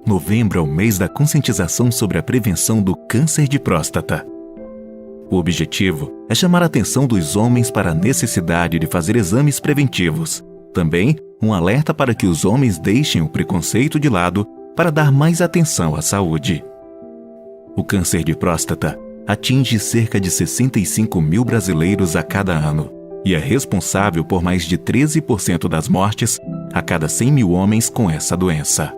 Novembro é o mês da conscientização sobre a prevenção do câncer de próstata. O objetivo é chamar a atenção dos homens para a necessidade de fazer exames preventivos. Também um alerta para que os homens deixem o preconceito de lado para dar mais atenção à saúde. O câncer de próstata atinge cerca de 65 mil brasileiros a cada ano e é responsável por mais de 13% das mortes a cada 100 mil homens com essa doença.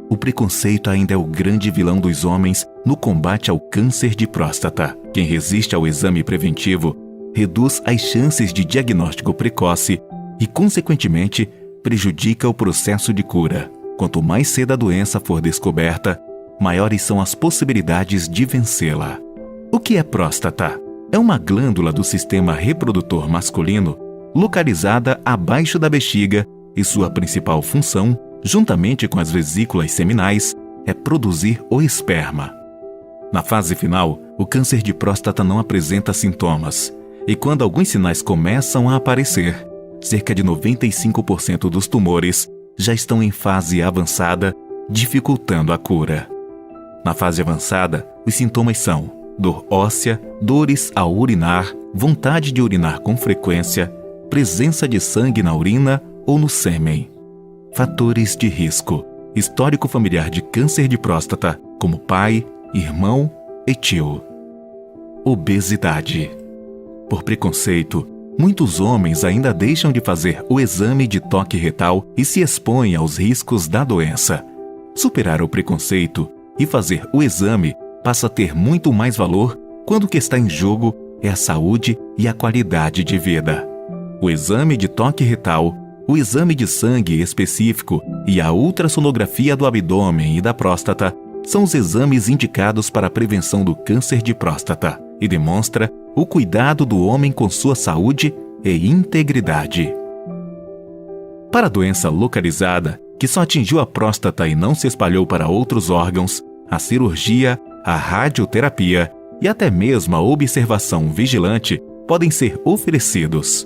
O preconceito ainda é o grande vilão dos homens no combate ao câncer de próstata. Quem resiste ao exame preventivo reduz as chances de diagnóstico precoce e, consequentemente, prejudica o processo de cura. Quanto mais cedo a doença for descoberta, maiores são as possibilidades de vencê-la. O que é próstata? É uma glândula do sistema reprodutor masculino localizada abaixo da bexiga e sua principal função, juntamente com as vesículas seminais, é produzir o esperma. Na fase final, o câncer de próstata não apresenta sintomas, e quando alguns sinais começam a aparecer, cerca de 95% dos tumores já estão em fase avançada, dificultando a cura. Na fase avançada, os sintomas são dor óssea, dores ao urinar, vontade de urinar com frequência, presença de sangue na urina ou no sêmen. Fatores de risco: histórico familiar de câncer de próstata, como pai, irmão e tio. Obesidade. Por preconceito, muitos homens ainda deixam de fazer o exame de toque retal e se expõem aos riscos da doença. Superar o preconceito e fazer o exame passa a ter muito mais valor quando o que está em jogo é a saúde e a qualidade de vida. O exame de toque retal, o exame de sangue específico e a ultrassonografia do abdômen e da próstata são os exames indicados para a prevenção do câncer de próstata e demonstra o cuidado do homem com sua saúde e integridade. Para a doença localizada, que só atingiu a próstata e não se espalhou para outros órgãos, a cirurgia, a radioterapia e até mesmo a observação vigilante podem ser oferecidos.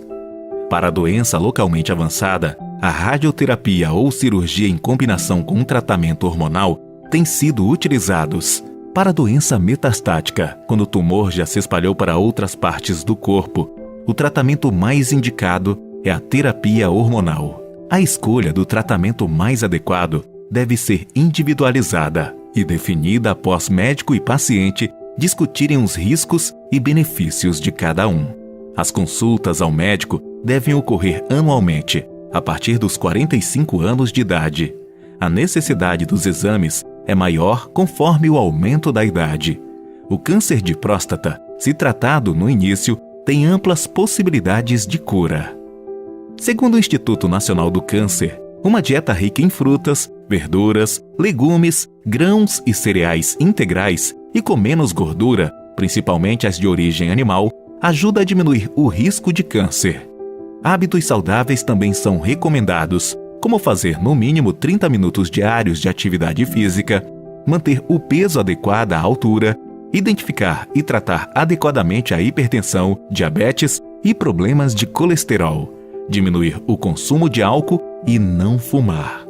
Para a doença localmente avançada, a radioterapia ou cirurgia em combinação com um tratamento hormonal têm sido utilizados. Para a doença metastática, quando o tumor já se espalhou para outras partes do corpo, o tratamento mais indicado é a terapia hormonal. A escolha do tratamento mais adequado deve ser individualizada e definida após médico e paciente discutirem os riscos e benefícios de cada um. As consultas ao médico devem ocorrer anualmente, a partir dos 45 anos de idade. A necessidade dos exames é maior conforme o aumento da idade. O câncer de próstata, se tratado no início, tem amplas possibilidades de cura. Segundo o Instituto Nacional do Câncer, uma dieta rica em frutas, verduras, legumes, grãos e cereais integrais e com menos gordura, principalmente as de origem animal, ajuda a diminuir o risco de câncer. Hábitos saudáveis também são recomendados, como fazer no mínimo 30 minutos diários de atividade física, manter o peso adequado à altura, identificar e tratar adequadamente a hipertensão, diabetes e problemas de colesterol, diminuir o consumo de álcool e não fumar.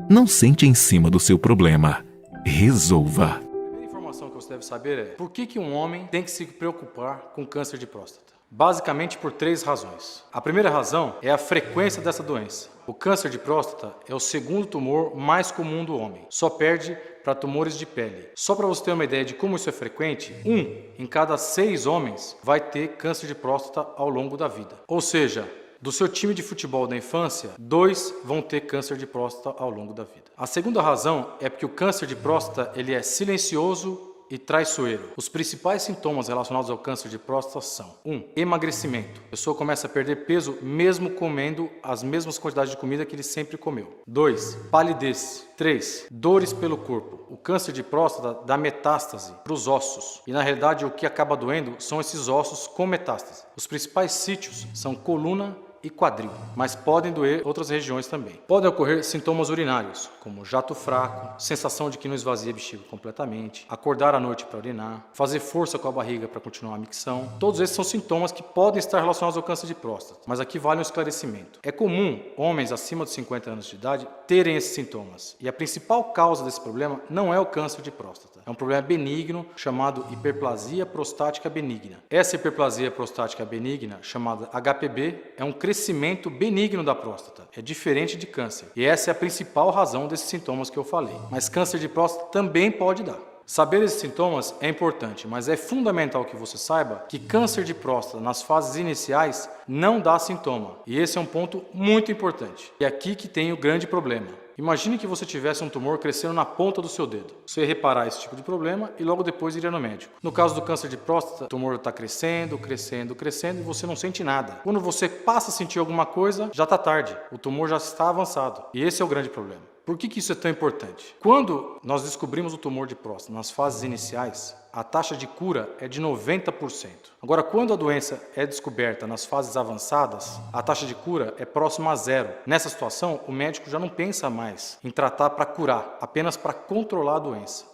Não sente em cima do seu problema. Resolva. A primeira informação que você deve saber é por que um homem tem que se preocupar com câncer de próstata. Basicamente por 3 razões. A primeira razão é a frequência dessa doença. O câncer de próstata é o segundo tumor mais comum do homem. Só perde para tumores de pele. Só para você ter uma ideia de como isso é frequente, 1 em cada 6 homens vai ter câncer de próstata ao longo da vida. Ou seja, do seu time de futebol da infância, 2 vão ter câncer de próstata ao longo da vida. A segunda razão é porque o câncer de próstata ele é silencioso e traiçoeiro. Os principais sintomas relacionados ao câncer de próstata são 1. Emagrecimento. A pessoa começa a perder peso mesmo comendo as mesmas quantidades de comida que ele sempre comeu. 2. Palidez. 3. Dores pelo corpo. O câncer de próstata dá metástase para os ossos. E na realidade o que acaba doendo são esses ossos com metástase. Os principais sítios são coluna e quadril, mas podem doer outras regiões também. Podem ocorrer sintomas urinários, como jato fraco, sensação de que não esvazia a bexiga completamente, acordar à noite para urinar, fazer força com a barriga para continuar a micção. Todos esses são sintomas que podem estar relacionados ao câncer de próstata, mas aqui vale um esclarecimento. É comum homens acima de 50 anos de idade terem esses sintomas, e a principal causa desse problema não é o câncer de próstata. É um problema benigno chamado hiperplasia prostática benigna. Essa hiperplasia prostática benigna, chamada HPB, é um crescimento benigno da próstata. É diferente de câncer. E essa é a principal razão desses sintomas que eu falei. Mas câncer de próstata também pode dar. Saber esses sintomas é importante, mas é fundamental que você saiba que câncer de próstata nas fases iniciais não dá sintoma. E esse é um ponto muito importante. É aqui que tem o grande problema. Imagine que você tivesse um tumor crescendo na ponta do seu dedo. Você ia reparar esse tipo de problema e logo depois iria no médico. No caso do câncer de próstata, o tumor está crescendo, crescendo, crescendo e você não sente nada. Quando você passa a sentir alguma coisa, já está tarde. O tumor já está avançado. E esse é o grande problema. Por que isso é tão importante? Quando nós descobrimos o tumor de próstata nas fases iniciais, a taxa de cura é de 90%. Agora, quando a doença é descoberta nas fases avançadas, a taxa de cura é próxima a zero. Nessa situação, o médico já não pensa mais em tratar para curar, apenas para controlar a doença.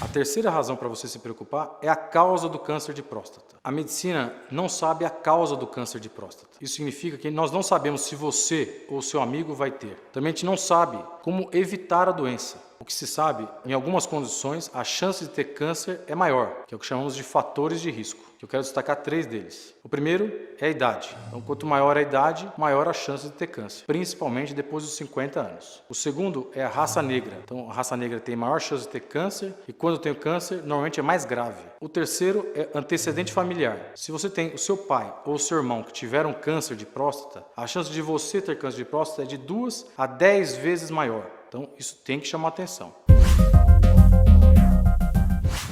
A terceira razão para você se preocupar é a causa do câncer de próstata. A medicina não sabe a causa do câncer de próstata. Isso significa que nós não sabemos se você ou seu amigo vai ter. Também a gente não sabe como evitar a doença. O que se sabe, em algumas condições, a chance de ter câncer é maior, que é o que chamamos de fatores de risco. Eu quero destacar 3 deles. O primeiro é a idade. Então, quanto maior a idade, maior a chance de ter câncer, principalmente depois dos 50 anos. O segundo é a raça negra. Então, a raça negra tem maior chance de ter câncer e quando tem câncer, normalmente é mais grave. O terceiro é antecedente familiar. Se você tem o seu pai ou o seu irmão que tiveram câncer de próstata, a chance de você ter câncer de próstata é de 2 a 10 vezes maior. Então, isso tem que chamar atenção.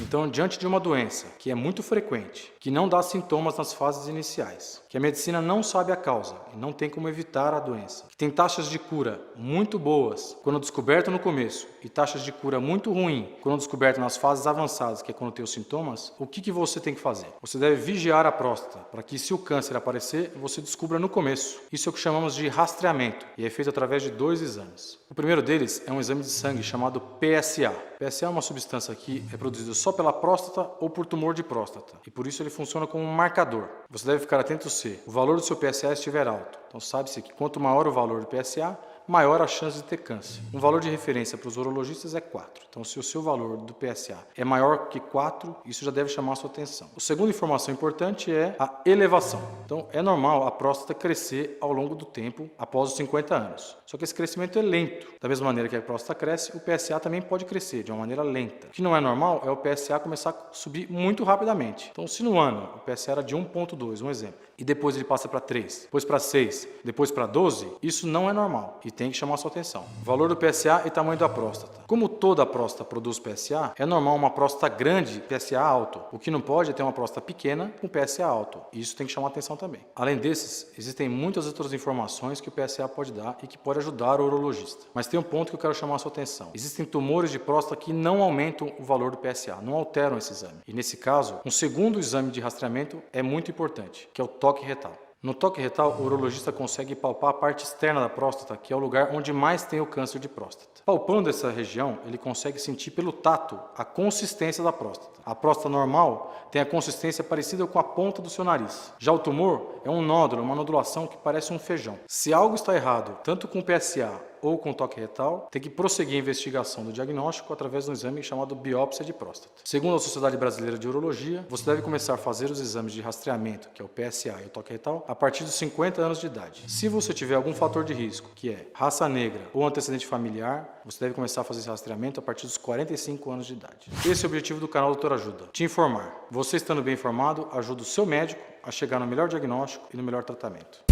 Então, diante de uma doença que é muito frequente, que não dá sintomas nas fases iniciais, que a medicina não sabe a causa e não tem como evitar a doença, que tem taxas de cura muito boas quando descoberta no começo e taxas de cura muito ruim quando descoberta nas fases avançadas, que é quando tem os sintomas, o que você tem que fazer? Você deve vigiar a próstata para que, se o câncer aparecer, você descubra no começo. Isso é o que chamamos de rastreamento e é feito através de 2 exames. O primeiro deles é um exame de sangue chamado PSA. PSA é uma substância que é produzida só pela próstata ou por tumor de próstata e por isso ele funciona como um marcador. Você deve ficar atento se o valor do seu PSA estiver alto. Então sabe-se que quanto maior o valor do PSA, maior a chance de ter câncer. Um valor de referência para os urologistas é 4. Então, se o seu valor do PSA é maior que 4, isso já deve chamar a sua atenção. A segunda informação importante é a elevação. Então, é normal a próstata crescer ao longo do tempo após os 50 anos. Só que esse crescimento é lento. Da mesma maneira que a próstata cresce, o PSA também pode crescer de uma maneira lenta. O que não é normal é o PSA começar a subir muito rapidamente. Então, se no ano o PSA era de 1,2, um exemplo, e depois ele passa para 3, depois para 6, depois para 12, isso não é normal e tem que chamar a sua atenção. O valor do PSA e tamanho da próstata. Como toda a próstata produz PSA, é normal uma próstata grande, PSA alto. O que não pode é ter uma próstata pequena com PSA alto. E isso tem que chamar a atenção também. Além desses, existem muitas outras informações que o PSA pode dar e que pode ajudar o urologista. Mas tem um ponto que eu quero chamar a sua atenção. Existem tumores de próstata que não aumentam o valor do PSA, não alteram esse exame. E nesse caso, um segundo exame de rastreamento é muito importante, que é o toque retal. No toque retal, o urologista consegue palpar a parte externa da próstata, que é o lugar onde mais tem o câncer de próstata. Palpando essa região, ele consegue sentir pelo tato a consistência da próstata. A próstata normal tem a consistência parecida com a ponta do seu nariz. Já o tumor é um nódulo, uma nodulação que parece um feijão. Se algo está errado, tanto com o PSA ou com toque retal, tem que prosseguir a investigação do diagnóstico através de um exame chamado biópsia de próstata. Segundo a Sociedade Brasileira de Urologia, você deve começar a fazer os exames de rastreamento, que é o PSA e o toque retal, a partir dos 50 anos de idade. Se você tiver algum fator de risco, que é raça negra ou antecedente familiar, você deve começar a fazer esse rastreamento a partir dos 45 anos de idade. Esse é o objetivo do canal Doutor Ajuda, te informar. Você estando bem informado, ajuda o seu médico a chegar no melhor diagnóstico e no melhor tratamento.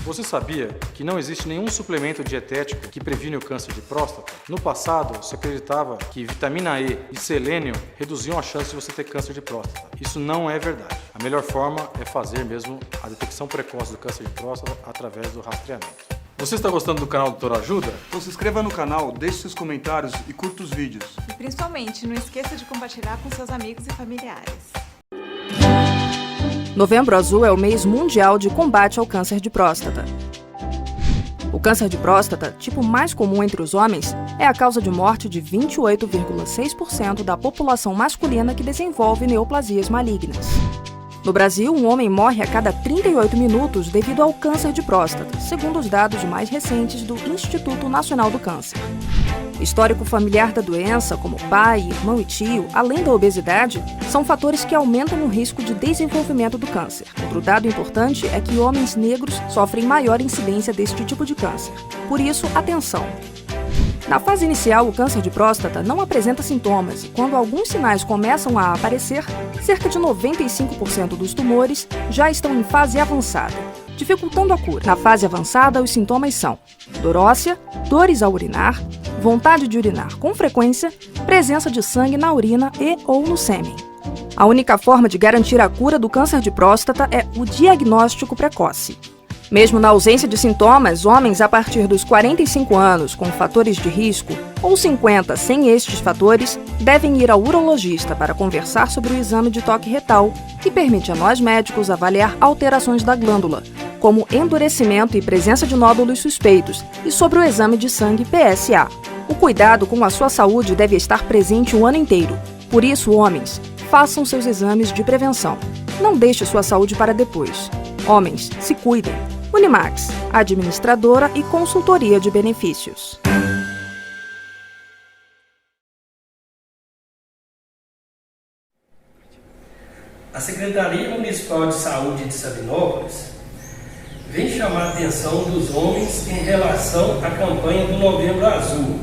Você sabia que não existe nenhum suplemento dietético que previne o câncer de próstata? No passado, se acreditava que vitamina E e selênio reduziam a chance de você ter câncer de próstata. Isso não é verdade. A melhor forma é fazer mesmo a detecção precoce do câncer de próstata através do rastreamento. Você está gostando do canal Doutor Ajuda? Então se inscreva no canal, deixe seus comentários e curta os vídeos. E principalmente, não esqueça de compartilhar com seus amigos e familiares. Novembro Azul é o mês mundial de combate ao câncer de próstata. O câncer de próstata, tipo mais comum entre os homens, é a causa de morte de 28,6% da população masculina que desenvolve neoplasias malignas. No Brasil, um homem morre a cada 38 minutos devido ao câncer de próstata, segundo os dados mais recentes do Instituto Nacional do Câncer. Histórico familiar da doença, como pai, irmão e tio, além da obesidade, são fatores que aumentam o risco de desenvolvimento do câncer. Outro dado importante é que homens negros sofrem maior incidência deste tipo de câncer. Por isso, atenção! Na fase inicial, o câncer de próstata não apresenta sintomas e, quando alguns sinais começam a aparecer, cerca de 95% dos tumores já estão em fase avançada, dificultando a cura. Na fase avançada, os sintomas são dor óssea, dores ao urinar, vontade de urinar com frequência, presença de sangue na urina e ou no sêmen. A única forma de garantir a cura do câncer de próstata é o diagnóstico precoce. Mesmo na ausência de sintomas, homens a partir dos 45 anos com fatores de risco ou 50 sem estes fatores devem ir ao urologista para conversar sobre o exame de toque retal, que permite a nós médicos avaliar alterações da glândula, como endurecimento e presença de nódulos suspeitos, e sobre o exame de sangue PSA. O cuidado com a sua saúde deve estar presente o ano inteiro. Por isso, homens, façam seus exames de prevenção. Não deixe sua saúde para depois. Homens, se cuidem. Unimax, administradora e consultoria de benefícios. A Secretaria Municipal de Saúde de Sabinópolis vem chamar a atenção dos homens em relação à campanha do Novembro Azul.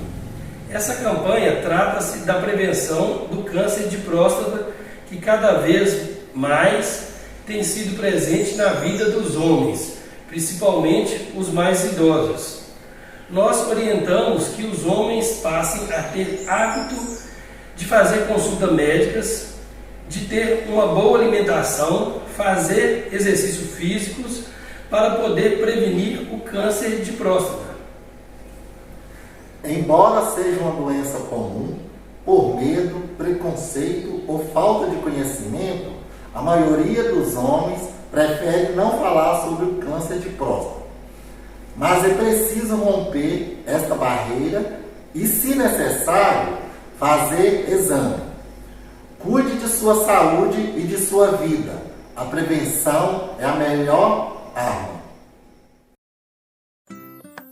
Essa campanha trata-se da prevenção do câncer de próstata, que cada vez mais tem sido presente na vida dos homens, principalmente os mais idosos. Nós orientamos que os homens passem a ter hábito de fazer consultas médicas, de ter uma boa alimentação, fazer exercícios físicos para poder prevenir o câncer de próstata. Embora seja uma doença comum, por medo, preconceito ou falta de conhecimento, a maioria dos homens prefere não falar sobre o câncer de próstata. Mas é preciso romper esta barreira e, se necessário, fazer exame. Cuide de sua saúde e de sua vida. A prevenção é a melhor arma.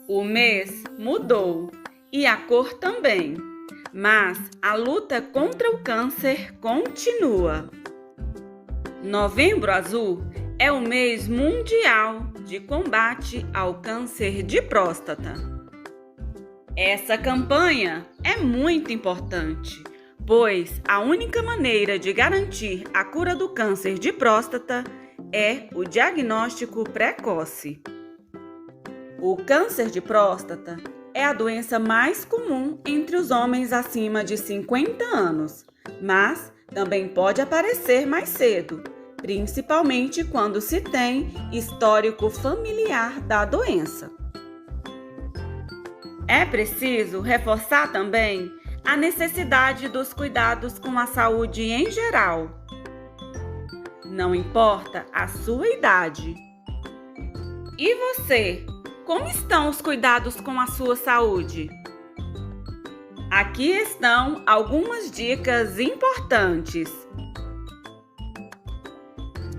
O mês mudou e a cor também, mas a luta contra o câncer continua. Novembro Azul é o mês mundial de combate ao câncer de próstata. Essa campanha é muito importante, pois a única maneira de garantir a cura do câncer de próstata é o diagnóstico precoce. O câncer de próstata é a doença mais comum entre os homens acima de 50 anos, mas também pode aparecer mais cedo, principalmente quando se tem histórico familiar da doença. É preciso reforçar também a necessidade dos cuidados com a saúde em geral. Não importa a sua idade. E você? Como estão os cuidados com a sua saúde? Aqui estão algumas dicas importantes.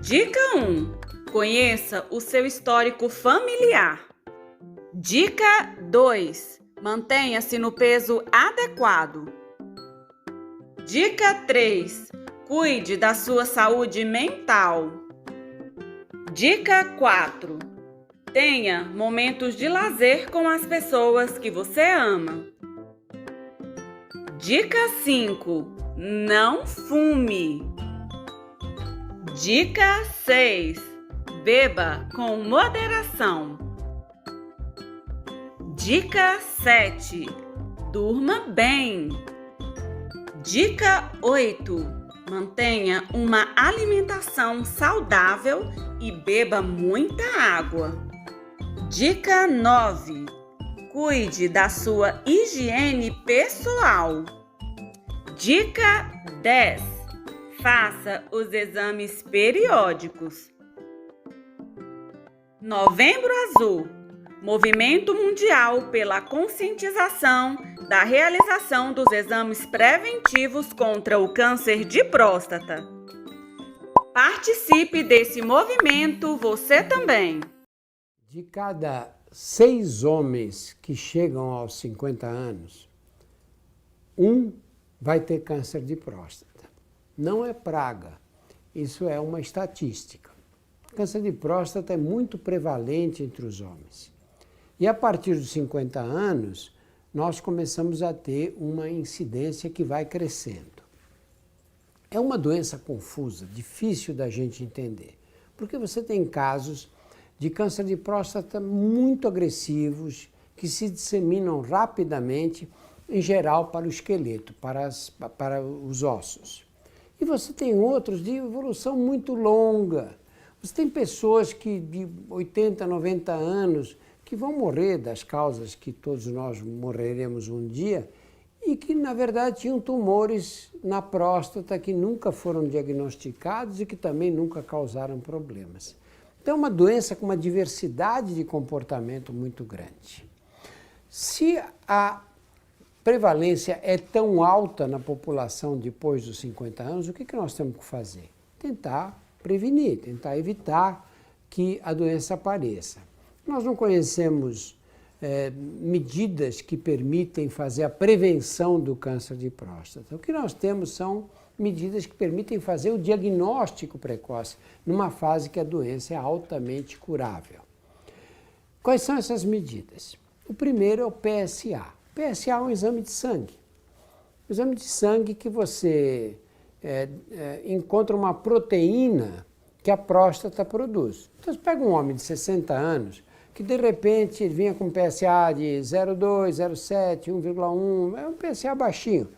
Dica 1. Conheça o seu histórico familiar. Dica 2. Mantenha-se no peso adequado. Dica 3. Cuide da sua saúde mental. Dica 4. Tenha momentos de lazer com as pessoas que você ama. Dica 5. Não fume. Dica 6. Beba com moderação. Dica 7. Durma bem. Dica 8. Mantenha uma alimentação saudável e beba muita água. Dica 9. Cuide da sua higiene pessoal. Dica 10. Faça os exames periódicos. Novembro Azul. Movimento Mundial pela conscientização da realização dos exames preventivos contra o câncer de próstata. Participe desse movimento você também. De cada 6 homens que chegam aos 50 anos, 1 vai ter câncer de próstata. Não é praga, isso é uma estatística. O câncer de próstata é muito prevalente entre os homens. E a partir dos 50 anos, nós começamos a ter uma incidência que vai crescendo. É uma doença confusa, difícil da gente entender, porque você tem casos de câncer de próstata muito agressivos, que se disseminam rapidamente, em geral para o esqueleto, para os ossos. E você tem outros de evolução muito longa. Você tem pessoas de 80, 90 anos que vão morrer das causas que todos nós morreremos um dia e que, na verdade, tinham tumores na próstata que nunca foram diagnosticados e que também nunca causaram problemas. Então, é uma doença com uma diversidade de comportamento muito grande. Se a prevalência é tão alta na população depois dos 50 anos, o que nós temos que fazer? Tentar prevenir, tentar evitar que a doença apareça. Nós não conhecemos medidas que permitem fazer a prevenção do câncer de próstata. O que nós temos são medidas que permitem fazer o diagnóstico precoce, numa fase que a doença é altamente curável. Quais são essas medidas? O primeiro é o PSA. O PSA é um exame de sangue. Um exame de sangue que você encontra uma proteína que a próstata produz. Então, você pega um homem de 60 anos, que de repente ele vinha com PSA de 0,2, 0,7, 1,1, é um PSA baixinho.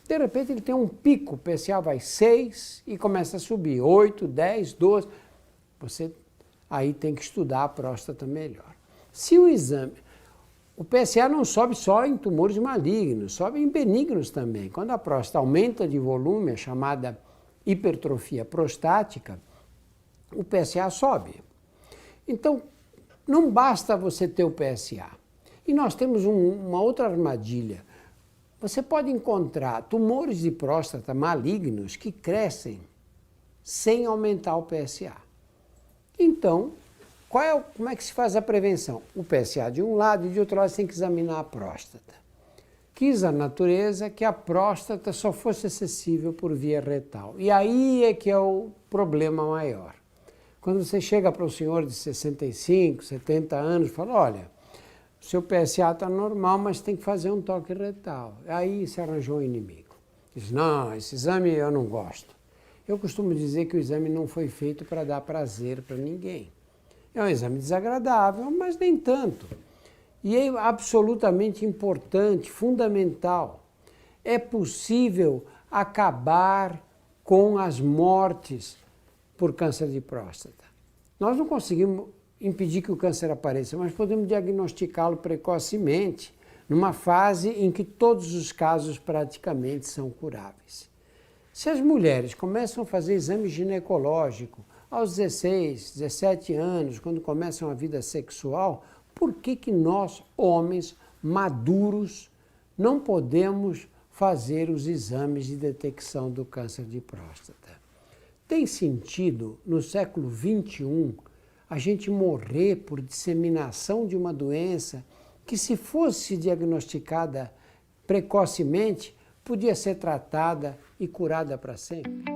De repente ele tem um pico, o PSA vai 6 e começa a subir, 8, 10, 12. Você aí tem que estudar a próstata melhor. Se o exame... O PSA não sobe só em tumores malignos, sobe em benignos também. Quando a próstata aumenta de volume, a chamada hipertrofia prostática, o PSA sobe. Então, não basta você ter o PSA. E nós temos uma outra armadilha. Você pode encontrar tumores de próstata malignos que crescem sem aumentar o PSA. Então, como é que se faz a prevenção? O PSA de um lado e de outro lado você tem que examinar a próstata. Quis a natureza que a próstata só fosse acessível por via retal. E aí é que é o problema maior. Quando você chega para o senhor de 65, 70 anos e fala, olha, o seu PSA está normal, mas tem que fazer um toque retal. Aí se arranjou um inimigo. Diz, não, esse exame eu não gosto. Eu costumo dizer que o exame não foi feito para dar prazer para ninguém. É um exame desagradável, mas nem tanto. E é absolutamente importante, fundamental. É possível acabar com as mortes por câncer de próstata. Nós não conseguimos impedir que o câncer apareça, mas podemos diagnosticá-lo precocemente, numa fase em que todos os casos praticamente são curáveis. Se as mulheres começam a fazer exame ginecológico aos 16, 17 anos, quando começam a vida sexual, por que nós, homens maduros, não podemos fazer os exames de detecção do câncer de próstata? Tem sentido, no século XXI, a gente morrer por disseminação de uma doença que, se fosse diagnosticada precocemente, podia ser tratada e curada para sempre?